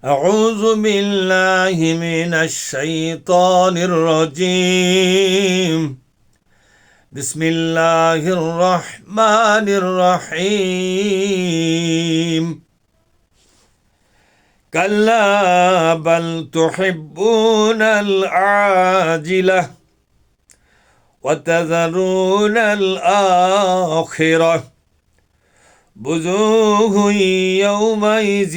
أعوذ بالله من الشيطان الرجيم بسم الله الرحمن الرحيم كلا بل تحبون العاجلة وتذرون الآخرة وجوه يومئذ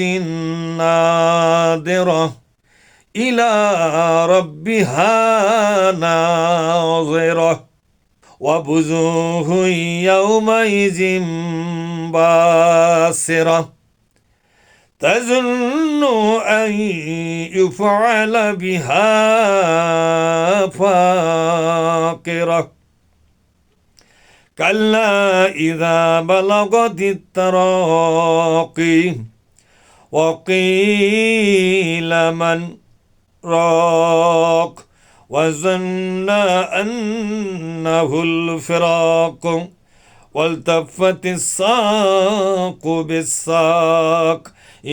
ناظرة إلى ربها ناظرة ووجوه يومئذ باسرة تظن أن يفعل بها فاقرة كلا إذا بلغت التراقي وقيل من راق وظن أنه الفراق والتفت الساق بالساق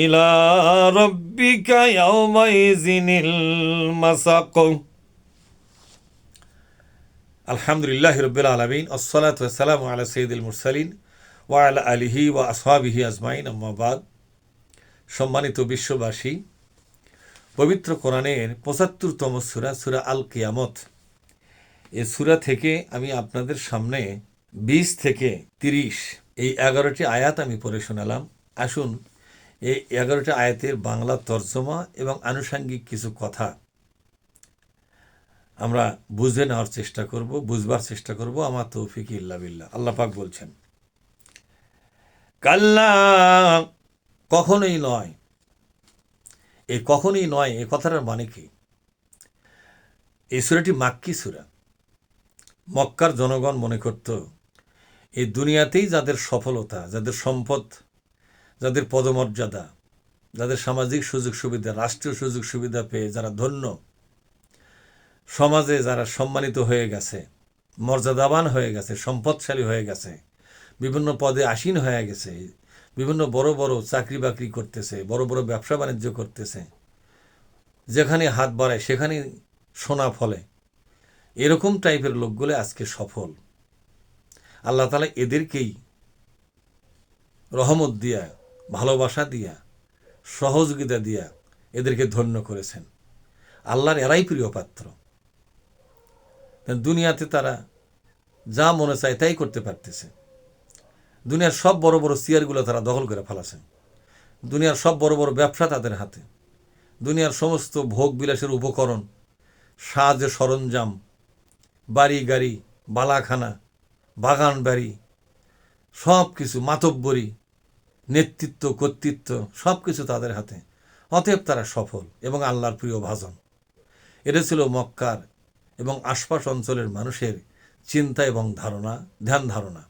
إلى ربك يومئذ المساق আলহামদুলিল্লাহি রাব্বিল আলামিন আসসালাতু ওয়াসসালামু আলা সাইয়্যিদিল মুরসালিন ওয়া আলা আলিহি ওয়া আসহাবিহি আজমাইন আম্মা বাদ। সম্মানিত বিশ্ববাসী, পবিত্র কোরআনের ৭৫তম সূরা সূরা আল কিয়ামত, এই সূরা থেকে আমি আপনাদের সামনে ২০ থেকে ৩০ এই ১১টি আয়াত আমি পড়ে শোনালাম। আসুন এই ১১টি আয়াতের বাংলা তর্জমা এবং আনুষঙ্গিক কিছু কথা আমরা বুঝে নেওয়ার চেষ্টা করব, বুঝবার চেষ্টা করব। আমার তৌফিক ইল্লা বিল্লাহ। আল্লাহ পাক বলছেন, কাল্লা, কখনোই নয়। এই কখনোই নয় এ কথাটার মানে কি? এই সূরাটি মাক্কি সূরা। মক্কার জনগণ মনে করত এই দুনিয়াতেই যাদের সফলতা, যাদের সম্পদ, যাদের পদমর্যাদা, যাদের সামাজিক সুযোগ সুবিধা, রাষ্ট্রীয় সুযোগ সুবিধা পেয়ে যারা ধন্য, সমাজে যারা সম্মানিত হয়ে গেছে, মর্যাদাবান হয়ে গেছে, সম্পদশালী হয়ে গেছে, বিভিন্ন পদে আসীন হয়ে গেছে, বিভিন্ন বড় বড় চাকরি বাকরি করতেছে, বড় বড় ব্যবসা বাণিজ্য করতেছে, যেখানে হাত বাড়ায় সেখানে সোনা ফলে, এরকম টাইপের লোকগুলো আজকে সফল। আল্লাহ তাআলা এদেরকেই রহমত দিয়া, ভালোবাসা দিয়া, সহযোগিতা দিয়া এদেরকে ধন্য করেছেন। আল্লাহর এরাই প্রিয় পাত্র। দুনিয়াতে তারা যা মনে চায় তাই করতে পারতেছে। দুনিয়ার সব বড় বড় চেয়ারগুলো তারা দখল করে ফেলাছে। দুনিয়ার সব বড় বড় ব্যবসা তাদের হাতে। দুনিয়ার সমস্ত ভোগ বিলাসের উপকরণ, সাজের সরঞ্জাম, বাড়ি গাড়ি, বালাখানা, বাগান বাড়ি, সব কিছু, মাতব্বরি, নেতৃত্ব, কর্তৃত্ব, সব কিছু তাদের হাতে। অতএব তারা সফল এবং আল্লাহর প্রিয় ভাজন। এটা ছিল মক্কার এবং আশপাশ অঞ্চলের মানুষের চিন্তা এবং ধারণা, ধ্যান ধারণা।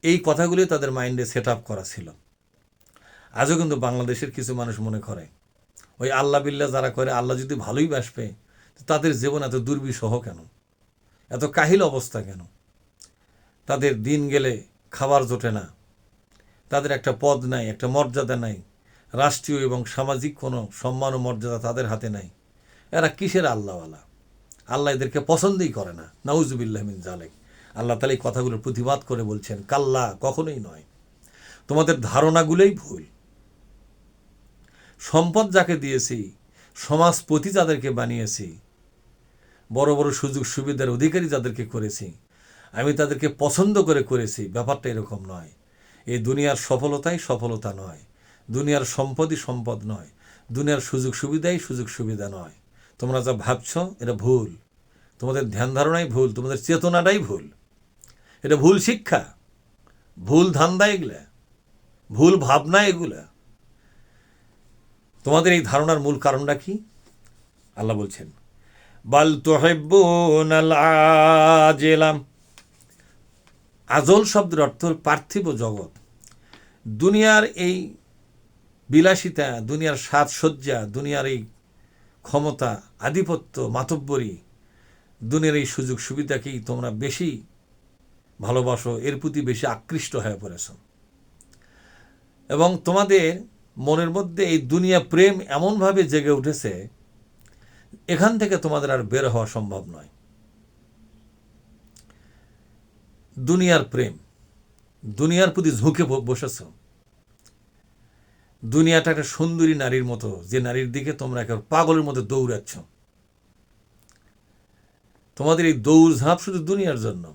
এই কথাগুলি তাদের মাইন্ডে সেট আপ করা ছিল। আজও কিন্তু বাংলাদেশের কিছু মানুষ মনে করে ওই আল্লাহ বিল্লাহ যারা করে, আল্লাহ যদি ভালোই বাসবে তাদের জীবন এত দুর্বিষহ কেন, এত কাহিল অবস্থা কেন? তাদের দিন গেলে খাবার জোটে না, তাদের একটা পদ নাই, একটা মর্যাদা নাই, রাষ্ট্রীয় এবং সামাজিক কোনো সম্মান ও মর্যাদা তাদের হাতে নাই। এরা কিসের আল্লাহওয়ালা? আল্লাহ এদেরকে পছন্দই করে না। নাউজুবিল্লাহ মিন জালিক। আল্লাহ তাআলা এই কথাগুলোর প্রতিবাদ করে বলছেন, কাল্লা, কখনোই নয়। তোমাদের ধারণাগুলোই ভুল। সম্পদ যাকে দিয়েছি, সমাজপতি যাদেরকে বানিয়েছি, বড় বড় সুযোগ সুবিধার অধিকারী যাদেরকে করেছি, আমি তাদেরকে পছন্দ করে করেছি, ব্যাপারটা এরকম নয়। এই দুনিয়ার সফলতাই সফলতা নয়, দুনিয়ার সম্পদই সম্পদ নয়, দুনিয়ার সুযোগ সুবিধাই সুযোগ সুবিধা নয়। তোমরা যা ভাবছ এটা ভুল। তোমাদের ধ্যান ধারণাই ভুল, তোমাদের চেতনাটাই ভুল। এটা ভুল শিক্ষা, ভুল ধান্দা, এগুলা ভুল ভাবনা। এগুলা তোমাদের এই ধারণার মূল কারণটা কি? আল্লাহ বলছেন, বাল তুহিব্বুনাল আজিলা। আজল শব্দের অর্থ পার্থিব জগৎ। দুনিয়ার এই বিলাসিতা, দুনিয়ার সাজসজ্জা, দুনিয়ার এই ক্ষমতা, আধিপত্য, মাতব্বরি, দুনিয়ার এই সুযোগ সুবিধাকেই তোমরা বেশি ভালোবাসো, এর প্রতি বেশি আকৃষ্ট হয়ে পড়েছ। এবং তোমাদের মনের মধ্যে এই দুনিয়া প্রেম এমনভাবে জেগে উঠেছে, এখান থেকে তোমাদের আর বের হওয়া সম্ভব নয়। দুনিয়ার প্রেম, দুনিয়ার প্রতি ঝুঁকে বসেছ। দুনিয়াটা একটা সুন্দরী নারীর মতো, যে নারীর দিকে তোমরা একেবারে পাগলের মতো দৌড়াচ্ছ। তোমাদের এই দৌড়ঝাঁপ শুধু দুনিয়ার জন্য।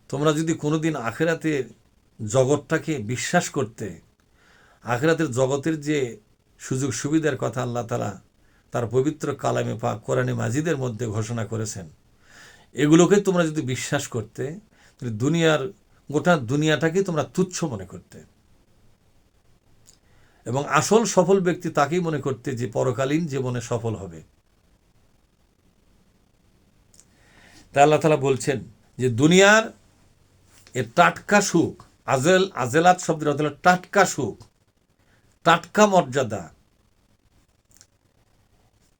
তোমরা যদি কোনোদিন আখিরাতের জগৎটাকে বিশ্বাস করতে, আখিরাতের জগতের যে সুযোগ সুবিধার কথা আল্লাহ তাআলা তার পবিত্র কালামে পাক কোরআনে মাজিদের মধ্যে ঘোষণা করেছেন, এগুলোকে তোমরা যদি বিশ্বাস করতে, দুনিয়ার গোটা দুনিয়াটাকে তোমরা তুচ্ছ মনে করতে এবং আসল সফল ব্যক্তি তাকেই মনে করতে যে পরকালীন জীবনে সফল হবে। তাই আল্লাহ তাআলা বলছেন যে দুনিয়ার এ টাটকা সুখ, আজেলাত শব্দের অর্থ হলো টাটকা সুখ, টাটকা মর্যাদা,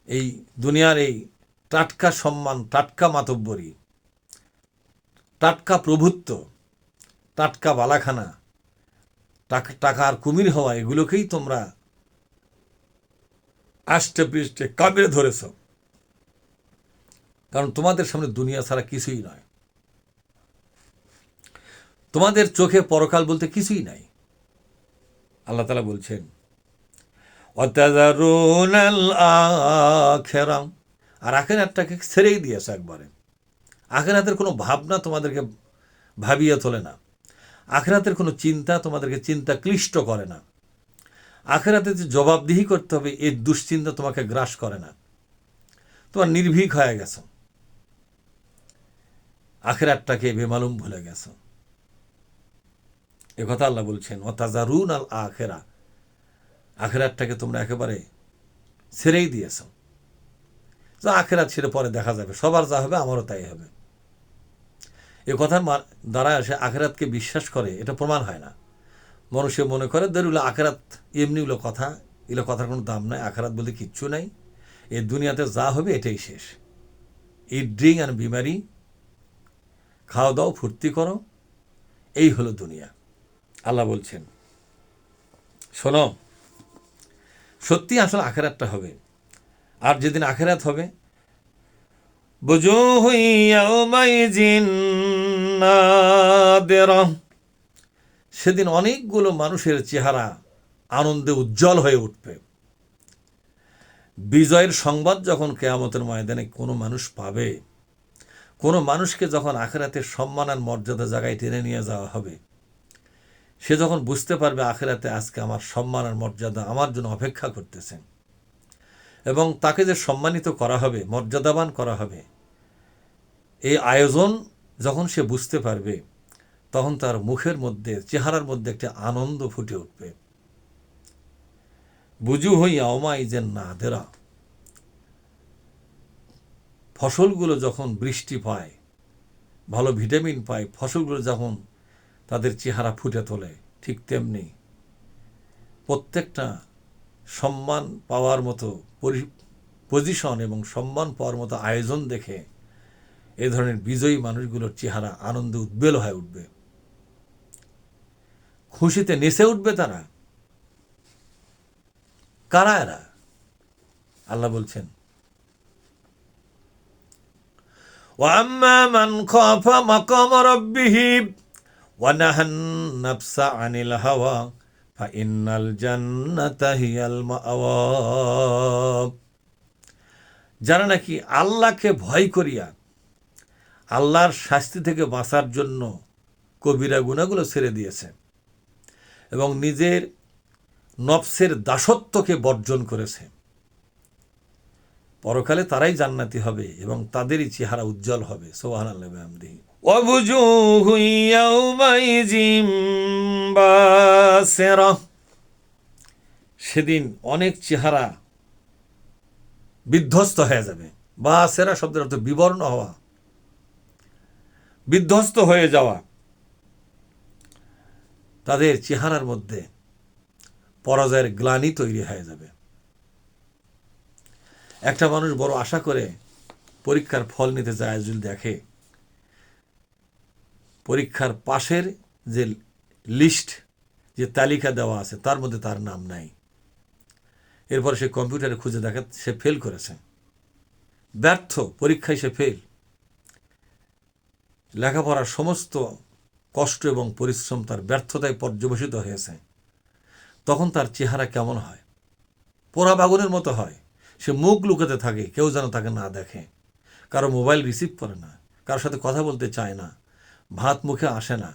এই দুনিয়ার এই টাটকা সম্মান, টাটকা মাতব্বরি, টাটকা প্রভুত্ব, টাটকা বালাখানা, টাকার কুমির হওয়া, এগুলোকেই তোমরা আষ্টে পৃষ্ঠে কামড়ে ধরেছ। কারণ তোমাদের সামনে দুনিয়া ছাড়া কিছুই নয়। তোমাদের চোখে পরকাল বলতে কিছুই নাই। আল্লাহ তাআলা বলছেন ওয়াতাযারুনাল আখিরাহ, আর আখিরাতটাকে ছেড়েই দিয়েছে একবারে। আখিরাতের কোনো ভাবনা তোমাদেরকে ভাবিয়ে তোলে না। আখিরাতের কোনো চিন্তা তোমাদেরকে চিন্তা ক্লিষ্ট করে না। আখিরাতে যে জবাবদিহি করতে হবে এই দুশ্চিন্তা তোমাকে গ্রাস করে না। তোমার নির্ভীক হয়ে গেছো, আখিরাতটাকে বেমালুম ভুলে গেছো। একথা আল্লাহ বলছেন ওয়াতাযারুনাল আখিরাহ, আখিরাতটাকে তোমরা একেবারে ছেড়েই দিয়েছ। যা আখিরাত ছেড়ে পরে দেখা যাবে, সবার যা হবে আমারও তাই হবে। এ কথার দ্বারা সে আখিরাতকে বিশ্বাস করে এটা প্রমাণ হয় না। মানুষে মনে করে ধরুন আখিরাত এমনি হলো কথা, এগুলো কথার কোনো দাম নাই, আখিরাত বলতে কিচ্ছু নাই, এই দুনিয়াতে যা হবে এটাই শেষ। ইট ড্রিঙ্ক অ্যান্ড বিমারি, খাওয়া দাও ফুর্তি করো, এই হলো দুনিয়া। আল্লাহ বলছেন শোনো, সত্যি আসলে আখিরাতটা হবে। আর যেদিন আখিরাত হবে, বুজুহু ইয়াওমাইযিন নাদিরা, সেদিন অনেকগুলো মানুষের চেহারা আনন্দে উজ্জ্বল হয়ে উঠবে। বিজয়ের সংবাদ যখন কিয়ামতের ময়দানে কোনো মানুষ পাবে, কোনো মানুষকে যখন আখিরাতের সম্মান আর মর্যাদা জায়গায় টেনে নিয়ে যাওয়া হবে, সে যখন বুঝতে পারবে আখিরাতে আজকে আমার সম্মান আর মর্যাদা আমার জন্য অপেক্ষা করতেছে, এবং তাকে যে সম্মানিত করা হবে, মর্যাদাবান করা হবে, এই আয়োজন যখন সে বুঝতে পারবে, তখন তার মুখের মধ্যে, চেহারার মধ্যে একটা আনন্দ ফুটে উঠবে। বুজুহু ইয়াওমাইযিন নাদিরা, ফসলগুলো যখন বৃষ্টি পায়, ভালো ভিটামিন পায়, ফসলগুলো যখন তাদের চেহারা ফুটে তোলে, ঠিক তেমনি প্রত্যেকটা সম্মান পাওয়ার মতো পজিশন এবং সম্মান পাওয়ার মতো আয়োজন দেখে এই ধরনের বিজয়ী মানুষগুলোর চেহারা আনন্দে উদ্বেল হয়ে উঠবে, খুশিতে নেচে উঠবে তারা। কারা এরা? আল্লাহ বলছেন ওয়াম্মা মান খাফা মাকাম রাব্বিহি ওয়া নাহান নাফসা আনিল হাওয়া ফাইন্নাল জান্নাতা হিয়াল মাওয়া, যারা নাকি আল্লাহকে ভয় করিয়া আল্লাহর শাস্তি থেকে বাঁচার জন্য কবিরা গুনাহগুলো ছেড়ে দিয়েছে এবং নিজের নফসের দাসত্বকে বর্জন করেছে, পরকালে তারাই জান্নাতি হবে এবং তাদেরই চেহারা উজ্জ্বল হবে। সুবহানাল্লাহি ওয়া বিহামদিহি। ওয়াবুজুহু ইয়াওমাইযিন বাসিরা, সেদিন অনেক চেহারা বিধ্বস্ত হয়ে যাবে। বাসিরা শব্দের অর্থ বিবর্ণ হওয়া, বিধ্বস্ত হয়ে যাওয়া। তাদের চেহারার মধ্যে পরাজয়ের গ্লানি তৈরি হয়ে যাবে। একটা মানুষ বড় আশা করে পরীক্ষার ফল নিতে যায়, যদি দেখে পরীক্ষার পাশের যে লিস্ট যে তালিকা দেওয়া আছে তার মধ্যে তার নাম নাই। এরপর সে কম্পিউটারে খুঁজে দেখে সে ফেল করেছে, ব্যর্থ, পরীক্ষায় সে ফেল। লেখাপড়ার সমস্ত কষ্ট এবং পরিশ্রম তার ব্যর্থতায় পর্যবসিত হয়েছে। তখন তার চেহারা কেমন হয়? পোড়া বাগুনের মতো হয়। সে মুখ লুকাতে থাকে, কেউ যেন তাকে না দেখে। কারো মোবাইল রিসিভ করে না, কারোর সাথে কথা বলতে চায় না, ভাত মুখে আসে না,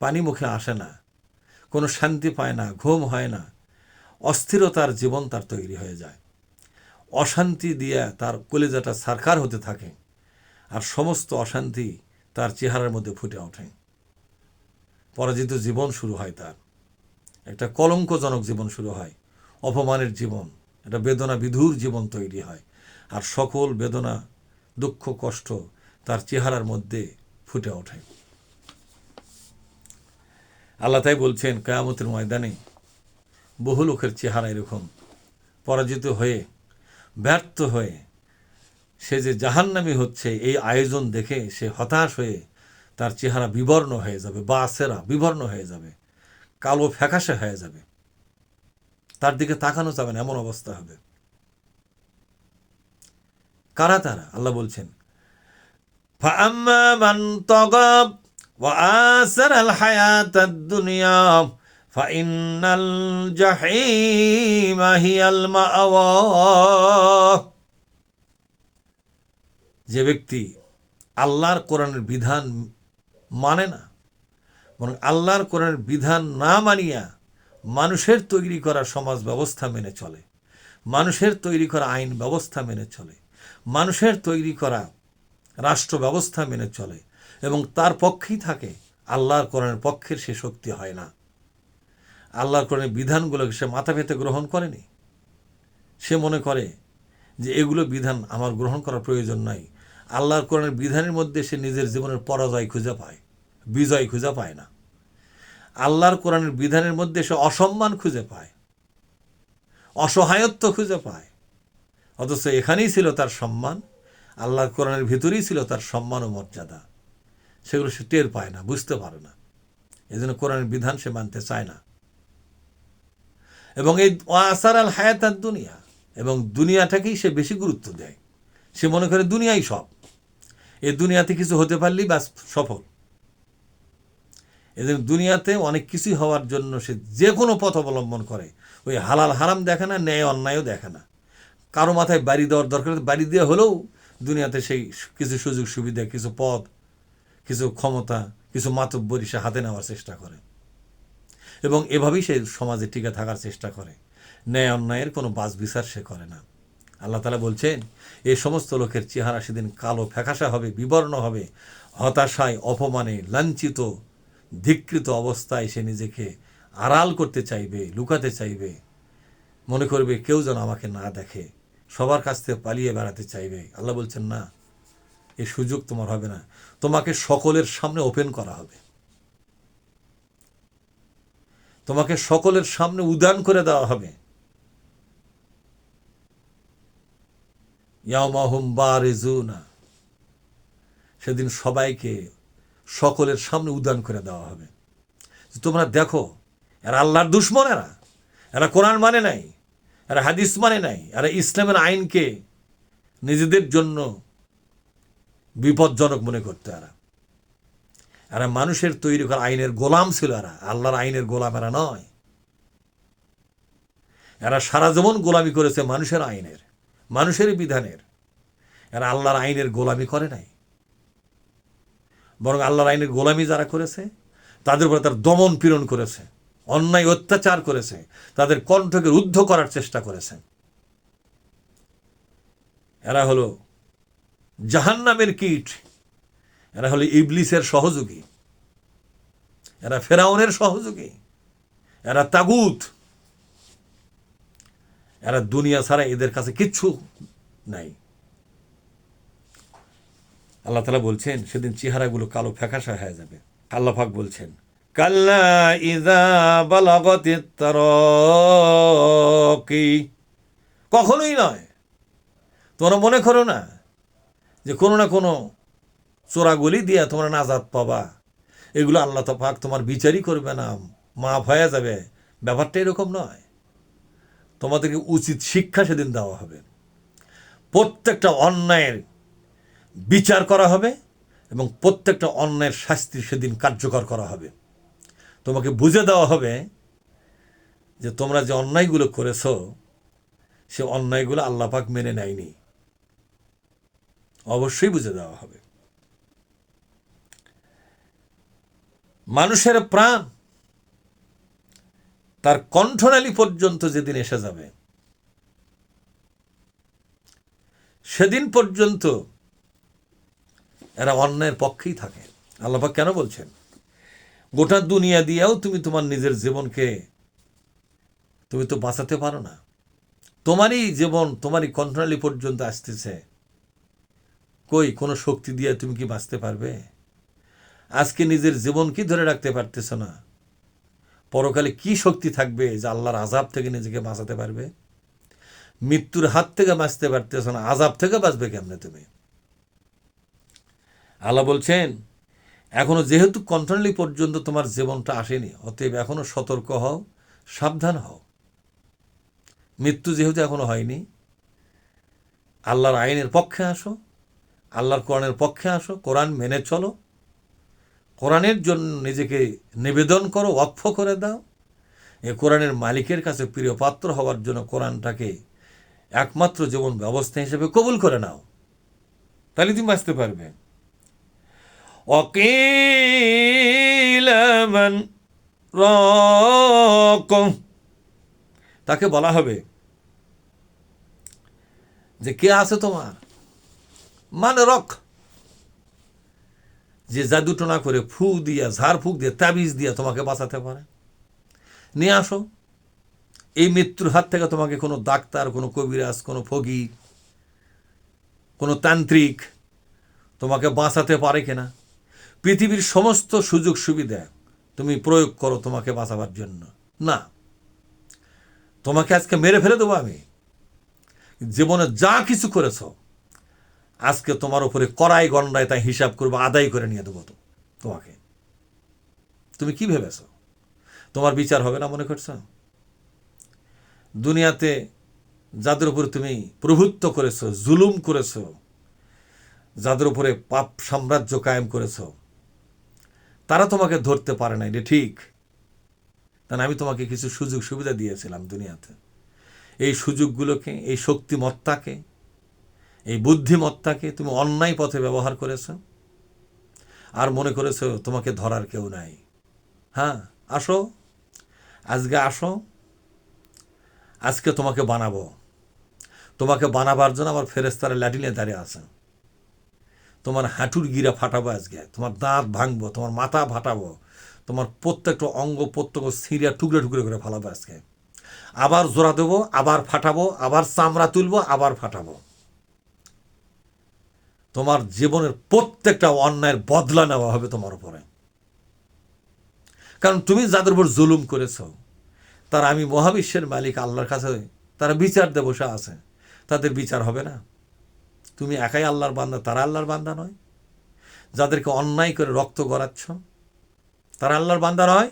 পানি মুখে আসে না, কোনো শান্তি পায় না, ঘুম হয় না, অস্থিরতার জীবন তার তৈরি হয়ে যায়। অশান্তি দিয়ে তার কলিজাটা সারকার হতে থাকে, আর সমস্ত অশান্তি তার চেহারার মধ্যে ফুটে ওঠে। পরাজিত জীবন শুরু হয় তার, একটা কলঙ্কজনক জীবন শুরু হয়, অপমানের জীবন, একটা বেদনা বিধুর জীবন তৈরি হয়। আর সকল বেদনা, দুঃখ, কষ্ট তার চেহারার মধ্যে ফুটে ওঠে। আল্লাহ তাই বলছেন, কিয়ামতের ময়দানে বহু লোকের চেহারা এরকম, পরাজিত হয়ে, ব্যর্থ হয়ে সে যে জাহান্নামী হচ্ছে এই আয়োজন দেখে সে হতাশ হয়ে তার চেহারা বিবর্ণ হয়ে যাবে, বাসেরা বিবর্ণ হয়ে যাবে, কালো ফ্যাকাশে হয়ে যাবে, তার দিকে তাকানো যাবে না, এমন অবস্থা হবে। কারা তারা? আল্লাহ বলছেন, ফাআম্মা মান তাগা ওয়া আসারাল হায়াতাদ দুনিয়া ফাইন্নাল জাহিমা হিয়াল মাওয়া। যে ব্যক্তি আল্লাহর কোরআনের বিধান মানে না, বরং আল্লাহর কোরআনের বিধান না মানিয়া মানুষের তৈরি করা সমাজ ব্যবস্থা মেনে চলে, মানুষের তৈরি করা আইন ব্যবস্থা মেনে চলে, মানুষের তৈরি করা রাষ্ট্র ব্যবস্থা মেনে চলে এবং তার পক্ষেই থাকে, আল্লাহর কোরআনের পক্ষের সে শক্তি হয় না। আল্লাহর কোরআনের বিধানগুলোকে সে মাথা পেতে গ্রহণ করেনি। সে মনে করে যে এগুলো বিধান আমার গ্রহণ করার প্রয়োজন নাই। আল্লাহর কোরআনের বিধানের মধ্যে সে নিজের জীবনের পরাজয় খুঁজে পায়, বিজয় খুঁজে পায় না। আল্লাহর কোরআনের বিধানের মধ্যে সে অসম্মান খুঁজে পায়, অসহায়ত্ব খুঁজে পায়। অথচ এখানেই ছিল তার সম্মান, আল্লাহর কোরআনের ভিতরেই ছিল তার সম্মান ও মর্যাদা। সেগুলো সে টের পায় না, বুঝতে পারে না। এই জন্য কোরআনের বিধান সে মানতে চায় না। এবং এই আসারাল হায়াতাদ দুনিয়া, এবং দুনিয়াটাকেই সে বেশি গুরুত্ব দেয়। সে মনে করে দুনিয়াই সব, এই দুনিয়াতে কিছু হতে পারলেই ব্যাস সফল। এদের দুনিয়াতে অনেক কিছুই হওয়ার জন্য সে যে কোনো পথ অবলম্বন করে। ওই হালাল হারাম দেখে না, ন্যায় অন্যায়ও দেখে না। কারো মাথায় বাড়ি দেওয়ার দরকার, বাড়ি দেওয়া হলেও দুনিয়াতে সেই কিছু সুযোগ সুবিধা, কিছু পদ, কিছু ক্ষমতা, কিছু মাতব্বরি সে হাতে নেওয়ার চেষ্টা করে এবং এভাবেই সে সমাজে টিকে থাকার চেষ্টা করে। ন্যায় অন্যায়ের কোনো বাছ বিচার সে করে না। আল্লাহ তাআলা বলছেন, এই সমস্ত লোকের চেহারা সেদিন কালো ফ্যাকাশা হবে, বিবর্ণ হবে, হতাশায়, অপমানে, লাঞ্ছিত, ধিক্কৃত অবস্থায় সে নিজেকে আড়াল করতে চাইবে, লুকাতে চাইবে, মনে করবে কেউ যেন আমাকে না দেখে, সবার কাছ থেকে পালিয়ে বেড়াতে চাইবে। আল্লাহ বলছেন, না, এই সুযোগ তোমার হবে না। তোমাকে সকলের সামনে ওপেন করা হবে, তোমাকে সকলের সামনে উদান করে দেওয়া হবে। ইয়াউমাহুম বারিজুনা, সেদিন সবাইকে সকলের সামনে উদান করে দেওয়া হবে। তোমরা দেখো, এরা আল্লাহর দুশমন, এরা কোরআন মানে নাই, এরা হাদিস মানে নাই, এরা ইসলামের আইনকে নিজেদের জন্য বিপজ্জনক মনে করতো। এরা মানুষের তৈরি করা আইনের গোলাম ছিল, এরা আল্লাহর আইনের গোলাম এরা নয়। এরা সারা জীবন গোলামি করেছে মানুষের আইনের, মানুষের বিধানের। এরা আল্লাহর আইনের গোলামি করে নাই, বরং আল্লাহর আইনের গোলামি যারা করেছে তাদের উপরে তার দমন পীড়ন করেছে, অন্যায় অত্যাচার করেছে, তাদের কণ্ঠকে রুদ্ধ করার চেষ্টা করেছে। এরা হলো জাহান্নামের কীট, এরা হলো ইবলিসের সহযোগী, এরা ফেরাউনের সহযোগী, এরা তাগুত, এরা দুনিয়া ছাড়া এদের কাছে কিচ্ছু নাই। আল্লাহ তাআলা বলছেন, সেদিন চেহারাগুলো কালো ফ্যাকাশা হয়ে যাবে। আল্লাহ পাক বলছেন, কাল্লা ইযা বালাগাতিত তারাকি, কখনোই নয়। তোমরা মনে করো না যে কোনো না কোনো চোরাগুলি দিয়ে তোমরা নাজাত পাবা। এগুলো আল্লাহ পাক তোমার বিচারই করবে না, মাফ হয়ে যাবে, ব্যাপারটা এরকম নয়। তোমাদেরকে উচিত শিক্ষা সেদিন দেওয়া হবে, প্রত্যেকটা অন্যায়ের বিচার করা হবে এবং প্রত্যেকটা অন্যায়ের শাস্তি সেদিন কার্যকর করা হবে। তোমাকে বুঝে দেওয়া হবে যে তোমরা যে অন্যায়গুলো করেছো সে অন্যায়গুলো আল্লাহ পাক মেনে নেয়নি, অবশ্যই বুঝে দেওয়া হবে। মানুষের প্রাণ তার কণ্ঠনালী পর্যন্ত যেদিন এসে যাবে সেদিন পর্যন্ত এরা অন্যায়ের পক্ষেই থাকে। আল্লাহ পাক কেন বলছেন, গোটা দুনিয়া দিয়েও তুমি তোমার নিজের জীবনকে তুমি তো বাঁচাতে পারো না, তোমারই জীবন তোমারই কণ্ঠনালী পর্যন্ত আসতেছে, কই কোনো শক্তি দিয়ে তুমি কি বাঁচতে পারবে? আজকে নিজের জীবন কি ধরে রাখতে পারতেছ না, পরকালে কি শক্তি থাকবে যে আল্লাহর আযাব থেকে নিজেকে বাঁচাতে পারবে? মৃত্যুর হাত থেকে বাঁচতে পারতেছ না, আযাব থেকে বাঁচবে কেমনে তুমি? আল্লাহ বলছেন এখনো যেহেতু কণ্ঠনালী পর্যন্ত তোমার জীবনটা আসেনি, অতএব এখনো সতর্ক হও, সাবধান হও। মৃত্যু যেহেতু এখনো হয়নি, আল্লাহর আইনের পক্ষে আসো, আল্লাহর কোরআনের পক্ষে আসো, কোরআন মেনে চলো, কোরআনের জন্য নিজেকে নিবেদন করো, ওয়াকফ করে দাও। এই কোরআনের মালিকের কাছে প্রিয় পাত্র হওয়ার জন্য কোরআনটাকে একমাত্র জীবন ব্যবস্থা হিসেবে কবুল করে নাও, তাহলে তুমি বাঁচতে পারবে। ওয়াকিল মান রাক, তাকে বলা হবে যে কে আছে তোমার, মানে রক, যে জাদুটনা করে ফু দিয়া ঝাড় ফুক দিয়ে তাবিজ দিয়া তোমাকে বাঁচাতে পারে, নিয়ে আসো। এই মৃত্যুর হাত থেকে তোমাকে কোনো ডাক্তার, কোনো কবিরাজ, কোনো ফকির, কোনো তান্ত্রিক তোমাকে বাঁচাতে পারে কিনা? পৃথিবীর সমস্ত সুযোগ সুবিধা তুমি প্রয়োগ করো তোমাকে বাঁচাবার জন্য, না, তোমাকে আজকে মেরে ফেলে দেবো আমি। জীবনে যা কিছু করেছ আজকে তোমার উপরে কড়াই গন্ডায় তাই হিসাব করবো, আদায় করে নিয়ে দেবো তোমাকে। তুমি কি ভেবেছ তোমার বিচার হবে না মনে করছো? দুনিয়াতে যাদের উপরে তুমি প্রভুত্ব করেছ, জুলুম করেছ, যাদের উপরে পাপ সাম্রাজ্য কায়েম করেছ, তারা তোমাকে ধরতে পারে না, এটা ঠিক। কারণ আমি তোমাকে কিছু সুযোগ সুবিধা দিয়েছিলাম দুনিয়াতে, এই সুযোগগুলোকে, এই শক্তিমত্তাকে, এই বুদ্ধিমত্তাকে তুমি অন্যায় পথে ব্যবহার করেছ আর মনে করেছ তোমাকে ধরার কেউ নাই। হ্যাঁ, আসো, আজকে আসো, আজকে তোমাকে বানাবো। তোমাকে বানাবার জন্য আমার ফেরেশতারা ল্যাটিনে দাঁড়িয়ে আছে, তোমার হাঁটুর গিরা ফাটাবো আজকে, তোমার দাঁত ভাঙবো, তোমার মাথা ফাটাবো, তোমার প্রত্যেকটা অঙ্গ প্রত্যঙ্গ ছিঁড়া টুকরে টুকরে করে ফালাবো আজকে, আবার জোড়া দেবো, আবার ফাটাবো, আবার চামড়া তুলবো, আবার ফাটাবো। তোমার জীবনের প্রত্যেকটা অন্যায়ের বদলা নেওয়া হবে তোমার উপরে। কারণ তুমি যাদের উপর জুলুম করেছ তারা আমি মহাবিশ্বের মালিক আল্লাহর কাছে তারা বিচার দিয়ে বসে আছে, তাদের বিচার হবে না? তুমি একাই আল্লাহর বান্দা, তারা আল্লাহর বান্দা নয়? যাদেরকে অন্যায় করে রক্ত গড়াচ্ছ তারা আল্লাহর বান্দা নয়?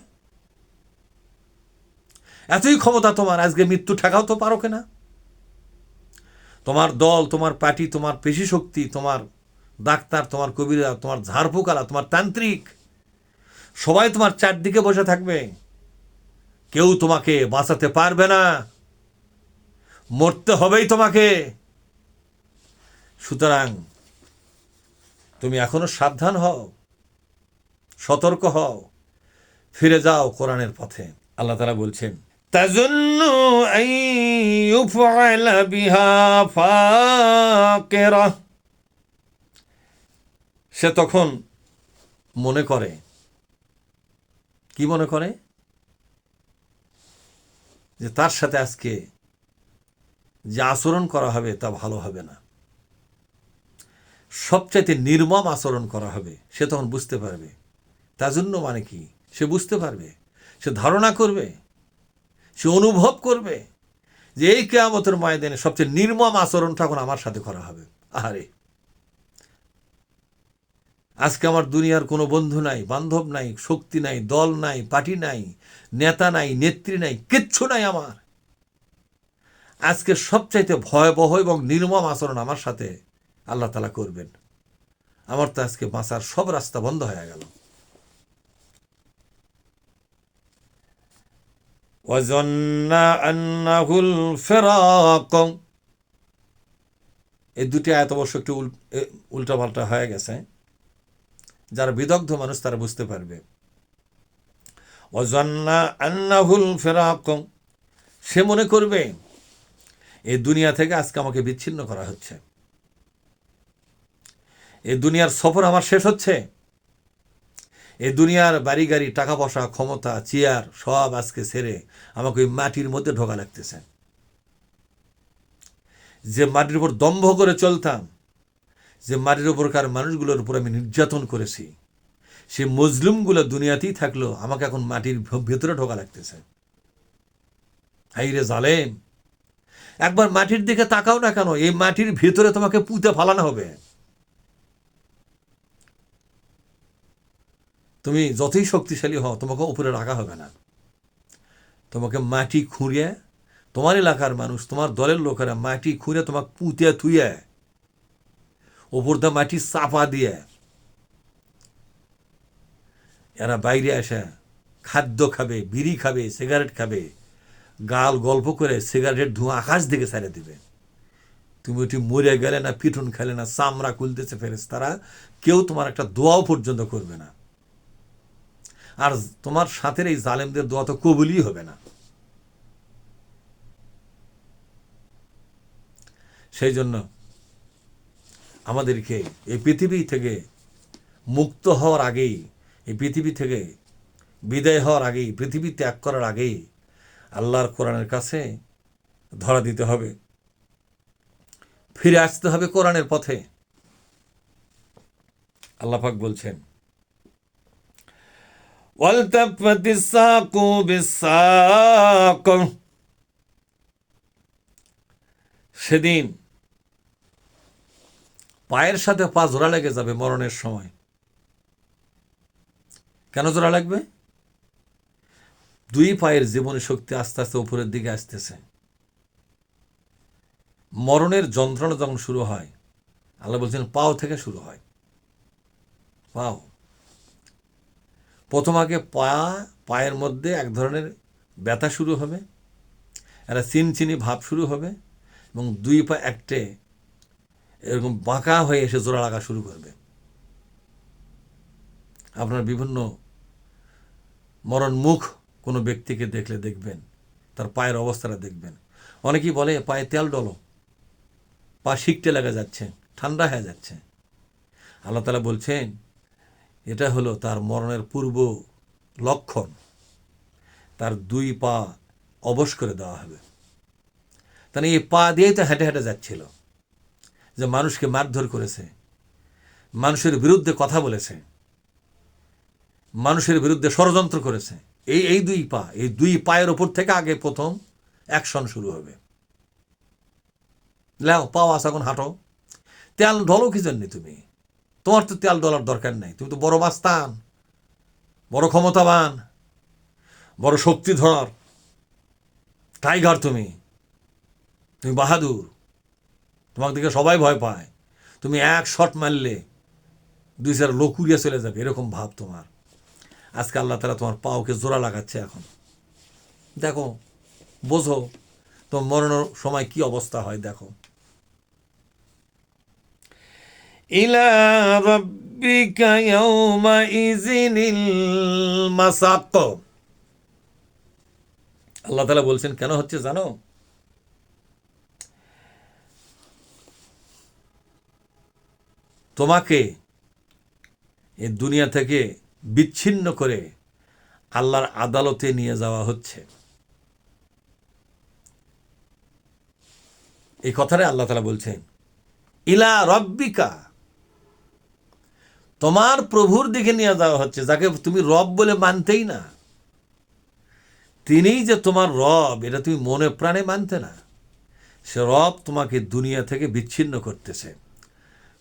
এতই ক্ষমতা তোমার, আজকে মৃত্যু ঠেকাও তো পারো কিনা? তোমার দল, তোমার পার্টি, তোমার পেশি শক্তি, তোমার ডাক্তার, তোমার কবিরা, তোমার ঝাড়ফুকালা, তোমার তান্ত্রিক, সবাই তোমার চারদিকে বসে থাকবে, কেউ তোমাকে বাঁচাতে পারবে না, মরতে হবেই তোমাকে। সুতরাং তুমি এখনো সাবধান হও, সতর্ক হও, ফিরে যাও কোরআনের পথে। আল্লাহ তাআলা বলছেন তাজুন্নু আন ইউফআলা বিহা ফাকিরা, সে তখন মনে করে, কি মনে করে? যে তার সাথে আজকে যে আচরণ করা হবে তা ভালো হবে না, সবচাইতে নির্মম আচরণ করা হবে। সে তখন বুঝতে পারবে তাজুন্ন মানে কি, সে বুঝতে পারবে, সে ধারণা করবে, সে অনুভব করবে যে এই কিয়ামতের ময়দানে সবচেয়ে নির্মম আচরণটা এখন আমার সাথে করা হবে। আহারে, আজকে আমার দুনিয়ার কোনো বন্ধু নাই, বান্ধব নাই, শক্তি নাই, দল নাই, পার্টি নাই, নেতা নাই, নেত্রী নাই, কিচ্ছু নাই আমার। আজকে সবচাইতে ভয়াবহ এবং নির্মম আচরণ আমার সাথে আল্লাহ তাআলা করবেন। আমার তো আজকে বাঁচার সব রাস্তা বন্ধ হয়ে গেল। ওয়াজান্না আন্নাহুল ফিরাক, এই দুটি আয়াত অবশ্য একটু উল্টাপাল্টা হয়ে গেছে, যারা বিদগ্ধ মানুষ তারা বুঝতে পারবে। ওয়াজান্না আন্নাহুল ফিরাক, সে মনে করবে এই দুনিয়া থেকে আজকে আমাকে বিচ্ছিন্ন করা হচ্ছে, এই দুনিয়ার সফর আমার শেষ হচ্ছে, এই দুনিয়ার বাড়ি গাড়ি, টাকা পয়সা, ক্ষমতা, চেয়ার সব আজকে ছেড়ে আমাকে ওই মাটির মধ্যে ঢোকা লাগতেছে। যে মাটির উপর দম্ভ করে চলতাম, যে মাটির উপরকার মানুষগুলোর উপর আমি নির্যাতন করেছি, সে মজলুমগুলো দুনিয়াতেই থাকলো, আমাকে এখন মাটির ভেতরে ঢোকা লাগতেছে। হাই রে জালেম, একবার মাটির দিকে তাকাও না কেন, এই মাটির ভেতরে তোমাকে পুঁতে ফালানো হবে। তুমি যতই শক্তিশালী হও, তোমাকে উপরে রাখা হবে না। তোমাকে মাটি খুঁড়িয়ে, তোমার এলাকার মানুষ, তোমার দলের লোকেরা মাটি খুঁড়ে তোমাকে পুঁতে থুয়ে ওপর দিয়ে মাটি চাপা দিয়ে এরা বাইরে আসে খাদ্য খাবে, বিড়ি খাবে, সিগারেট খাবে, গাল গল্প করে সিগারেটের ধোঁয়া আকাশ দিকে ছেড়ে দিবে। তুমি ওটি মরে গেলে না, পিটুন খেলে না, চামড়া খুলতেছে ফেরেশতারা, কেউ তোমার একটা দোয়াও পর্যন্ত করবে না। আর তোমার সাথে এই জালেমদের দোয়া তো কবুলই হবে না। সেই জন্য আমাদেরকে এই পৃথিবী থেকে মুক্ত হওয়ার আগেই, এই পৃথিবী থেকে বিদায় হওয়ার আগেই, পৃথিবী ত্যাগ করার আগেই আল্লাহর কোরআনের কাছে ধরা দিতে হবে, ফিরে আসতে হবে কোরআনের পথে। আল্লাহ পাক বলছেন, ওয়ালতাফাতিস সাকু বিসাক, সেদিন পায়ের সাথে পা জোড়া লেগে যাবে মরণের সময়। কেন জোড়া লাগবে? দুই পায়ের জীবনী শক্তি আস্তে আস্তে উপরের দিকে আসতেছে। মরণের যন্ত্রণা যখন শুরু হয়, আল্লাহ বলছেন পাও থেকে শুরু হয়। পাও প্রথম আগে পায়ের মধ্যে এক ধরনের ব্যথা শুরু হবে, একটা চিনচিনি ভাব শুরু হবে, এবং দুই পা একটে এরকম বাঁকা হয়ে এসে জোড়া লাগা শুরু করবে। আপনার বিভিন্ন মরণমুখ কোনো ব্যক্তিকে দেখলে দেখবেন, তার পায়ের অবস্থাটা দেখবেন। অনেকেই বলে পায়ে তেল ডলো, পা শিকটে লেগে যাচ্ছে, ঠান্ডা হয়ে যাচ্ছে। আল্লাহ তাআলা বলছেন এটা হলো তার মরণের পূর্ব লক্ষণ। তার দুই পা অবশ করে দেওয়া হবে। তাহলে এই পা দিয়েই তো হেঁটে হেঁটে যাচ্ছিল, যে মানুষকে মারধর করেছে, মানুষের বিরুদ্ধে কথা বলেছে, মানুষের বিরুদ্ধে ষড়যন্ত্র করেছে। এই দুই পায়ের ওপর থেকে আগে প্রথম অ্যাকশন শুরু হবে। লাও পাও আস, এখন হাঁটো। তেল ঢলো কি জন্যে? তোমার তো তেল ডলার দরকার নাই। তুমি তো বড় মাস্তান, বড় ক্ষমতাবান, বড় শক্তিধর, টাইগার। তুমি বাহাদুর, তোমাকে দেখে সবাই ভয় পায়। তুমি এক শট মারলে দুই চার লোক উড়িয়ে চলে যাবে, এরকম ভাব তোমার। আজকে আল্লাহ তাআলা তোমার পাওকে জোড়া লাগাচ্ছে। এখন দেখো, বোঝো তোমার মরণের সময় কি অবস্থা হয়। দেখো, ইলা রাব্বিকা ইয়াওমাইযিনিল মাসাক। আল্লাহ তাআলা বলছেন কেন হচ্ছে জানো? তোমাকে এই দুনিয়া থেকে বিচ্ছিন্ন করে আল্লাহর আদালতে নিয়ে যাওয়া হচ্ছে। এই কথাটা আল্লাহ তাআলা বলছেন, ইলা রব্বিকা, তোমার প্রভুর দিকে নিয়ে যাওয়া হচ্ছে, যাকে তুমি রব বলে মানতেই না। তিনিই যে তোমার রব, এটা তুমি মনে প্রাণে মানতে না। সে রব তোমাকে দুনিয়া থেকে বিচ্ছিন্ন করতেছে,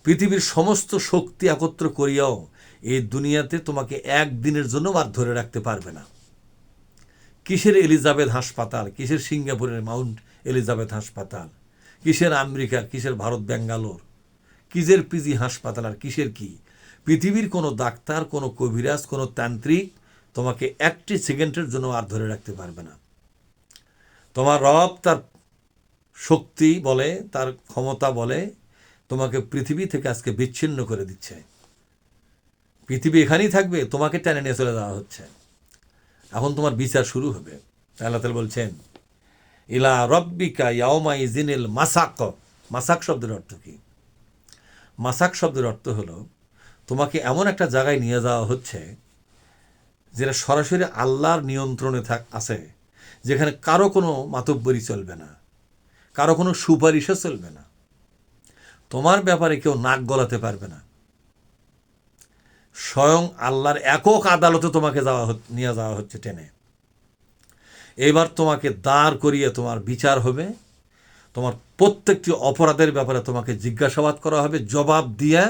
পৃথিবীর সমস্ত শক্তি একত্র করিয়াও এই দুনিয়াতে তোমাকে একদিনের জন্য আর ধরে রাখতে পারবে না। কিসের এলিজাবেথ হাসপাতাল, কিসের সিঙ্গাপুরের মাউন্ট এলিজাবেথ হাসপাতাল, কিসের আমেরিকা, কিসের ভারত ব্যাঙ্গালোর, কিসের পিজি হাসপাতাল, আর কিসের কি, পৃথিবীর কোনো ডাক্তার, কোনো কবিরাজ, কোনো তান্ত্রিক তোমাকে একটি সেকেন্ডের জন্য আর ধরে রাখতে পারবে না। তোমার রব তার শক্তি বলে, তার ক্ষমতা বলে তোমাকে পৃথিবী থেকে আজকে বিচ্ছিন্ন করে দিচ্ছে। পৃথিবী এখানেই থাকবে, তোমাকে টেনে নিয়ে চলে যাওয়া হচ্ছে। এখন তোমার বিচার শুরু হবে। আল্লাহ তাআলা বলছেন, ইলা রব্বিকা ইয়াউমাইজিনিল মাসাক। মাসাক শব্দের অর্থ কি? মাসাক শব্দের অর্থ হলো তোমাকে এমন একটা জায়গায় নিয়ে যাওয়া হচ্ছে যেটা সরাসরি আল্লাহর নিয়ন্ত্রণে আছে, যেখানে কারো কোনো মাতব্বরি চলবে না, কারো কোনো সুপারিশও চলবে না, তোমার ব্যাপারে কেউ নাক গলাতে পারবে না। স্বয়ং আল্লাহর একক আদালতে তোমাকে নিয়ে যাওয়া হচ্ছে টেনে। এবার তোমাকে দাঁড় করিয়ে তোমার বিচার হবে, তোমার প্রত্যেকটি অপরাধের ব্যাপারে তোমাকে জিজ্ঞাসাবাদ করা হবে, জবাব দিয়ে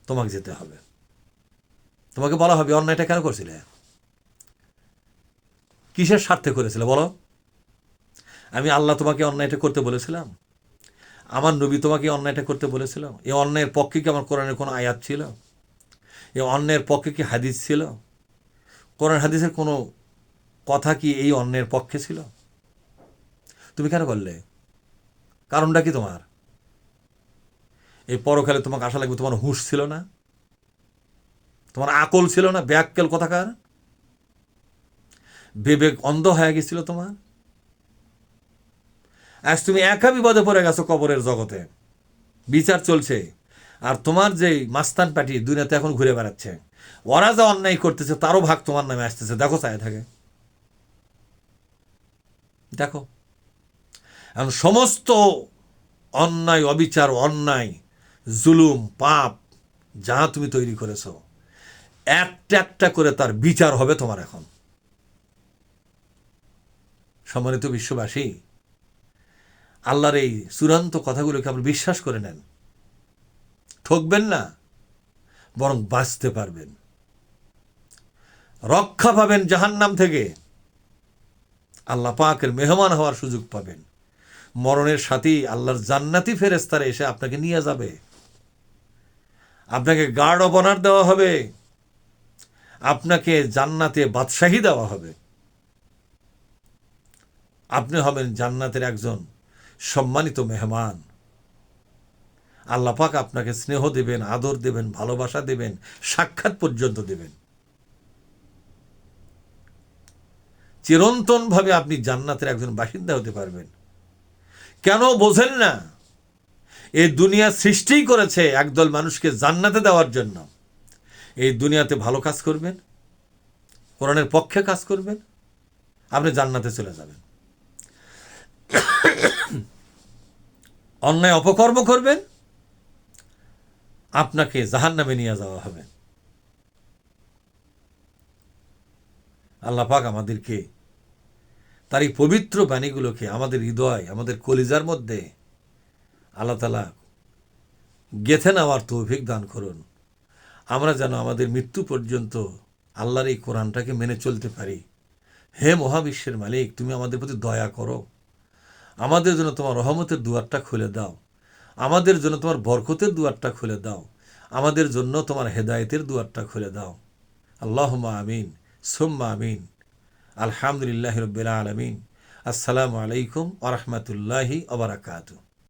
তোমাকে যেতে হবে। তোমাকে বলা হবে অন্যায়টা কেন করছিলে, কিসের স্বার্থে করেছিলে বলো? আমি আল্লাহ তোমাকে অন্যায়টা করতে বলেছিলাম? আমার নবী তোমাকে অন্যায়টা করতে বলেছিল? এই অন্যায়ের পক্ষে কি আমার কোরআনের কোনো আয়াত ছিল? এই অন্যায়ের পক্ষে কি হাদিস ছিল? কোরআন হাদিসের কোনো কথা কি এই অন্যায়ের পক্ষে ছিল? তুমি কেন করলে? কারণটা কি তোমার? এই পরকালে তোমাকে আশা লাগবে, তোমার হুঁশ ছিল না, তোমার আকল ছিল না, ব্যাককেল কথাকার, বিবেক অন্ধ হয়ে গেছিল তোমার। আজ তুমি একা বিপদে পড়ে গেছো কবরের জগতে, বিচার চলছে, আর তোমার যে মাস্তান পার্টি দুনিয়াতে এখন ঘুরে বেড়াচ্ছে, ওরা যা অন্যায় করতেছে তারও ভাগ তোমার নামে আসতেছে। দেখো, চায় থাকে, দেখো। এখন সমস্ত অন্যায়, অবিচার, অন্যায়, জুলুম, পাপ যা তুমি তৈরি করেছ, একটা একটা করে তার বিচার হবে তোমার। এখন সম্মানিত বিশ্ববাসী, আল্লাহর এই চূড়ান্ত কথাগুলোকে আপনি বিশ্বাস করে নেন, ঠকবেন না, বরং বাঁচতে পারবেন, রক্ষা পাবেন জাহান্নাম থেকে, আল্লাহ পাকের মেহমান হওয়ার সুযোগ পাবেন। মরণের সাথেই আল্লাহর জান্নাতি ফেরেশতারা এসে আপনাকে নিয়ে যাবে, আপনাকে গার্ড অব অনার দেওয়া হবে, আপনাকে জান্নাতে বাদশাহী দেওয়া হবে। আপনি হবেন জান্নাতের একজন সম্মানিত মেহমান। আল্লাহ পাক আপনাকে স্নেহ দেবেন, আদর দেবেন, ভালোবাসা দেবেন, সাক্ষাৎ পর্যন্ত দেবেন। চিরন্তনভাবে আপনি জান্নাতের একজন বাসিন্দা হতে পারবেন। কেন বোঝেন না? এই দুনিয়া সৃষ্টি করেছে একদল মানুষকে জান্নাতে দেওয়ার জন্য। এই দুনিয়াতে ভালো কাজ করবেন, কোরআনের পক্ষে কাজ করবেন, আপনি জান্নাতে চলে যাবেন। অন্যায় অপকর্ম করবেন, আপনাকে জাহান্নামে নিয়ে যাওয়া হবে। আল্লাহ পাক আমাদেরকে তার এই পবিত্র বাণীগুলোকে আমাদের হৃদয়, আমাদের কলিজার মধ্যে আল্লাহ তাআলা গেঁথে নেওয়ার তৌফিক দান করুন। আমরা যেন আমাদের মৃত্যু পর্যন্ত আল্লাহর এই কোরআনটাকে মেনে চলতে পারি। হে মহাবিশ্বের মালিক, তুমি আমাদের প্রতি দয়া করো, আমাদের জন্য তোমার রহমতের দুয়ারটা খুলে দাও, আমাদের জন্য তোমার বরকতের দুয়ারটা খুলে দাও, আমাদের জন্য তোমার হেদায়েতের দুয়ারটা খুলে দাও। আল্লাহুম্মা আমিন, সুম্মা আমিন। আলহামদুলিল্লাহি রাব্বিল আলামিন। আসসালামু আলাইকুম ওয়া রাহমাতুল্লাহি ওয়া বারাকাতুহু।